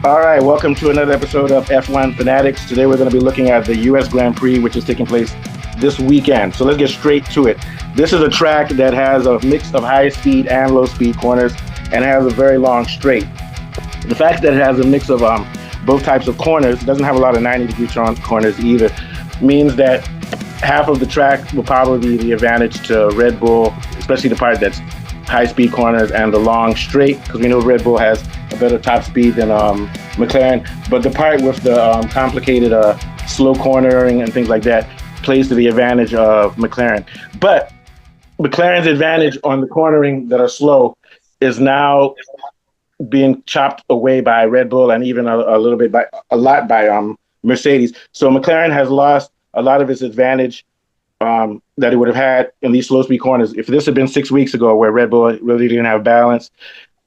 All right, welcome to another episode of F1 Fanatics. Today we're going to be looking at the US Grand Prix, which is taking place this weekend. So let's get straight to it. This is a track that has a mix of high speed and low speed corners and has a very long straight. The fact that it has a mix of both types of corners, doesn't have a lot of 90-degree corners either, means that half of the track will probably be the advantage to Red Bull, especially the part that's high-speed corners and the long straight, because we know Red Bull has a better top speed than McLaren. But the part with the complicated slow cornering and things like that plays to the advantage of McLaren. But McLaren's advantage on the cornering that are slow is now being chopped away by Red Bull and even a little bit by Mercedes. So McLaren has lost a lot of its advantage that it would have had in these slow speed corners. If this had been 6 weeks ago where Red Bull really didn't have balance,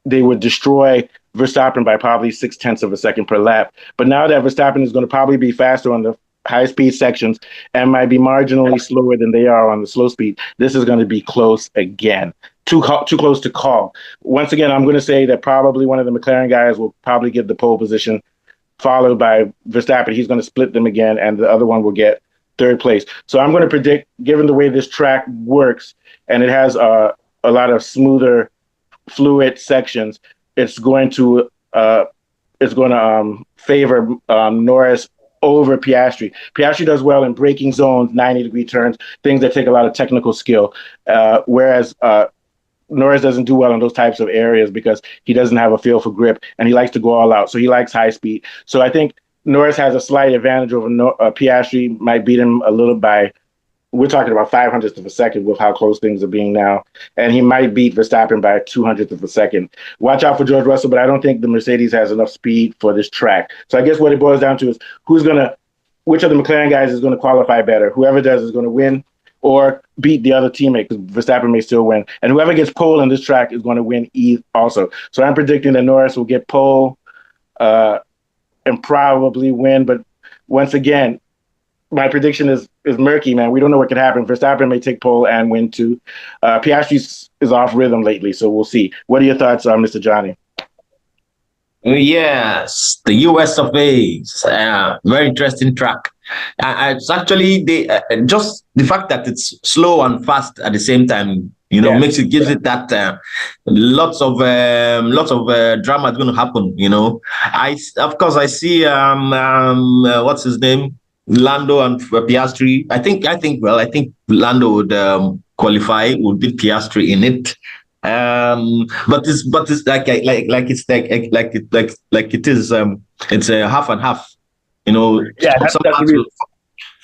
they would destroy Verstappen by probably 0.6 of a second per lap. But now that Verstappen is going to probably be faster on the high speed sections and might be marginally slower than they are on the slow speed, this is going to be close again. Too close to call. Once again, I'm going to say that probably one of the McLaren guys will probably get the pole position, followed by Verstappen. He's going to split them again, and the other one will get third place. So I'm going to predict, given the way this track works, and it has a lot of smoother, fluid sections, it's going to favor Norris over Piastri. Piastri does well in braking zones, 90-degree turns, things that take a lot of technical skill, whereas Norris doesn't do well in those types of areas because he doesn't have a feel for grip and he likes to go all out. So he likes high speed. So I think Norris has a slight advantage over Piastri, might beat him a little by, we're talking about 500th of a second with how close things are being now. And he might beat Verstappen by 200th of a second. Watch out for George Russell, but I don't think the Mercedes has enough speed for this track. So I guess what it boils down to is which of the McLaren guys is going to qualify better. Whoever does is going to win or beat the other teammate, because Verstappen may still win. And whoever gets pole on this track is going to win also. So I'm predicting that Norris will get pole and probably win. But once again, my prediction is murky, man. We don't know what could happen. Verstappen may take pole and win too. Piastri is off rhythm lately, so we'll see. What are your thoughts, Mr. Johnny? Yes, the US of A. Very interesting track. It's actually just the fact that it's slow and fast at the same time. Gives it that lots of drama is going to happen. Of course I see what's his name, Lando and Piastri. I think Lando would qualify, would beat Piastri in it. But it's like it is it's a half and half. Yeah,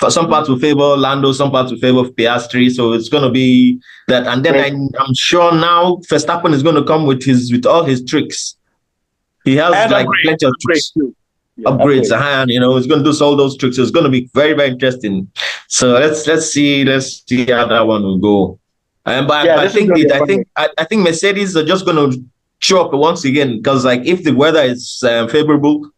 some parts will favor Lando, some parts will favor Piastri. So it's going to be that. And then I'm sure now Verstappen is going to come with all his tricks. He has plenty of tricks. Upgrades, and he's going to do all those tricks. So it's going to be very, very interesting. So let's see how that one will go. But I think Mercedes are just going to show up once again, because if the weather is favorable,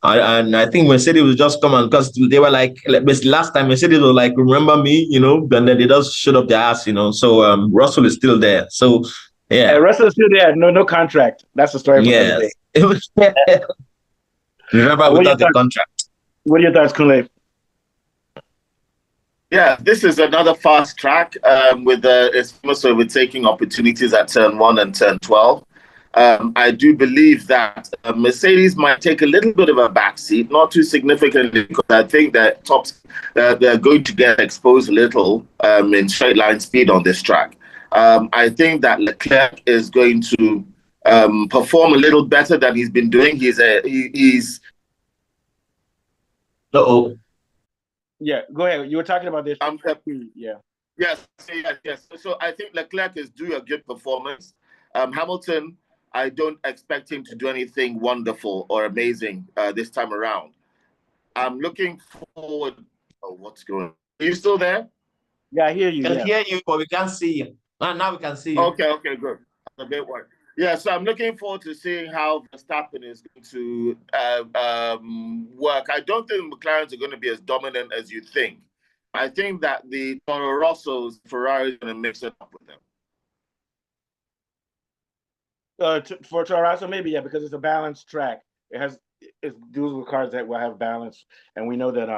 I think Mercedes will just come on, because they were last time Mercedes was like, remember me, and then they just showed up their ass, So Russell is still there. So yeah, Russell is still there. No contract. That's the story for today. Remember without the contract. What are your thoughts, Kunle? Yeah, this is another fast track it's also with taking opportunities at turn 1 and turn 12. I do believe that Mercedes might take a little bit of a backseat, not too significantly, because I think that they're going to get exposed a little in straight line speed on this track. I think that Leclerc is going to perform a little better than he's been doing. He's Yeah, go ahead. You were talking about this. Yeah. Yes. So I think Leclerc is doing a good performance. Hamilton, I don't expect him to do anything wonderful or amazing this time around. I'm looking forward. Oh, what's going on? Are you still there? Yeah, I hear you. I can hear you, but we can't see you. Now we can see you. Okay, good. A bit worried. Yeah, so I'm looking forward to seeing how Verstappen is going to work. I don't think McLarens are going to be as dominant as you think. I think that the Toro Rosso's Ferrari is going to mix it up with them. For Toro Rosso, maybe, yeah, because it's a balanced track. it's those are cars that will have balance, and we know that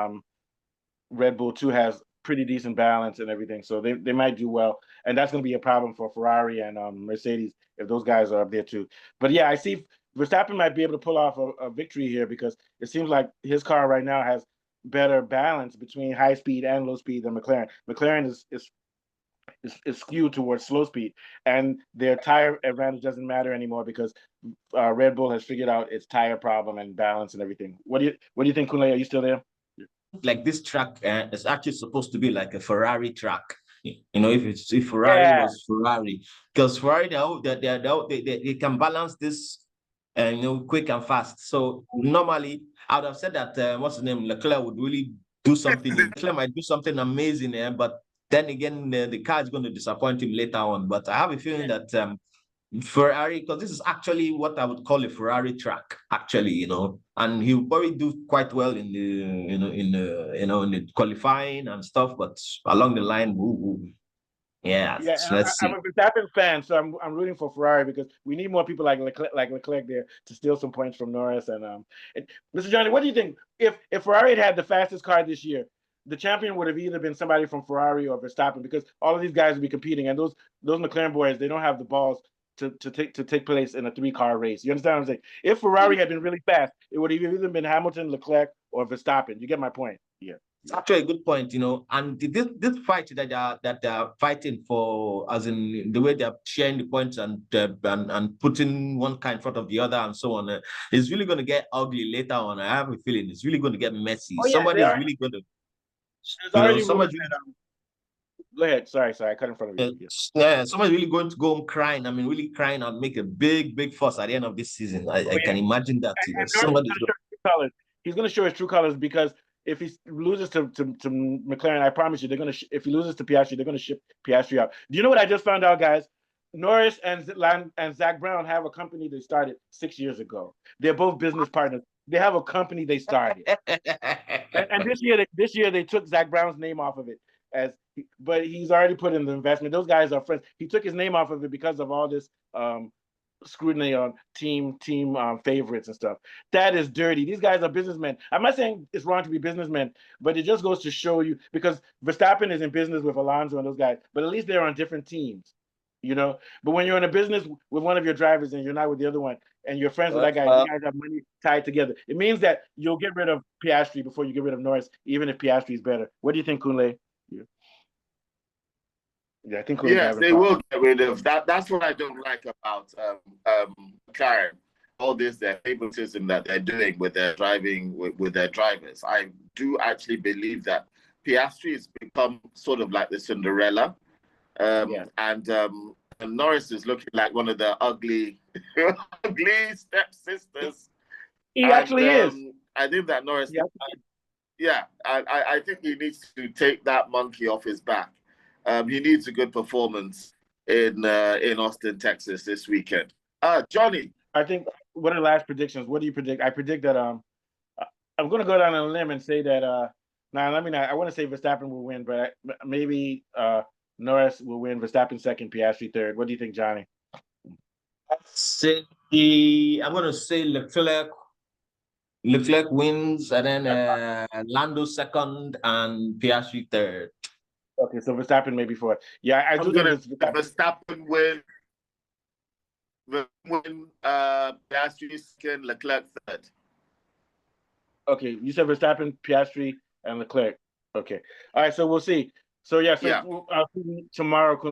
Red Bull too has pretty decent balance and everything, so they might do well, and that's going to be a problem for Ferrari and Mercedes if those guys are up there too. But yeah, I see Verstappen might be able to pull off a victory here because it seems like his car right now has better balance between high speed and low speed than McLaren. McLaren is skewed towards slow speed, and their tire advantage doesn't matter anymore because Red Bull has figured out its tire problem and balance and everything. What do you think, Kunle? Are you still there? Like this track is actually supposed to be like a Ferrari track. If Ferrari Yeah. was Ferrari, because Ferrari they can balance this, quick and fast. So normally I would have said that what's his name, Leclerc would really do something. Leclerc might do something amazing, but then again the car is going to disappoint him later on. But I have a feeling that Ferrari, because this is actually what I would call a Ferrari track, actually, and he'll probably do quite well in the in the qualifying and stuff, but along the line, yeah, Yeah, let's I'm see. a Verstappen fan, so I'm rooting for Ferrari because we need more people like Leclerc there to steal some points from Norris and Mr. Johnny, what do you think if Ferrari had the fastest car this year, the champion would have either been somebody from Ferrari or Verstappen because all of these guys would be competing, and those McLaren boys, they don't have the balls to take place in a 3-car race. You understand what I'm saying? If Ferrari had been really fast, it would have either been Hamilton, Leclerc, or Verstappen. You get my point? Yeah. It's actually a good point, and this fight that they're fighting for, as in the way they're sharing the points and putting one car in front of the other and so on, is really going to get ugly later on. I have a feeling it's really going to get messy. Oh yeah, Somebody's really going to, there's already rumors somebody's really that go ahead. Sorry, I cut in front of you. Yeah. yeah, someone's really going to go home crying. I mean, really crying and make a big, big fuss at the end of this season. I, Oh, I yeah. can imagine that. And Norris is Somebody's going to show his true colors. He's going to show his true colors because if he loses to McLaren, I promise you, they're going to. If he loses to Piastri, they're going to ship Piastri out. Do you know what I just found out, guys? Norris and Zach Brown have a company they started 6 years ago. They're both business partners. They have a company they started, and this year they took Zach Brown's name off of it but he's already put in the investment. Those guys are friends. He took his name off of it because of all this scrutiny on team favorites and stuff. That is dirty. These guys are businessmen. I'm not saying it's wrong to be businessmen, but it just goes to show you because Verstappen is in business with Alonso and those guys, but at least they're on different teams. But when you're in a business with one of your drivers and you're not with the other one, and you're friends with that guy, you guys have money tied together. It means that you'll get rid of Piastri before you get rid of Norris, even if Piastri is better. What do you think, Kunle? Yeah, I think yes, they will get rid of that. That's what I don't like about McLaren. All this their favoritism that they're doing with their driving with their drivers. I do actually believe that Piastri has become sort of like the Cinderella, and Norris is looking like one of the ugly stepsisters. He actually is. I think that Norris. I think he needs to take that monkey off his back. He needs a good performance in Austin, Texas this weekend. Johnny, I think what are the last predictions? What do you predict? I predict that I'm going to go down on a limb and say that I want to say Verstappen will win, but maybe Norris will win. Verstappen second, Piastri third. What do you think, Johnny? I'm going to say Leclerc wins, and then Lando second and Piastri third. Okay, so Verstappen maybe fourth. Yeah, I do think Verstappen win. Piastri second, Leclerc third. Okay, you said Verstappen, Piastri, and Leclerc. Okay, all right. So we'll see. So I'll see you tomorrow.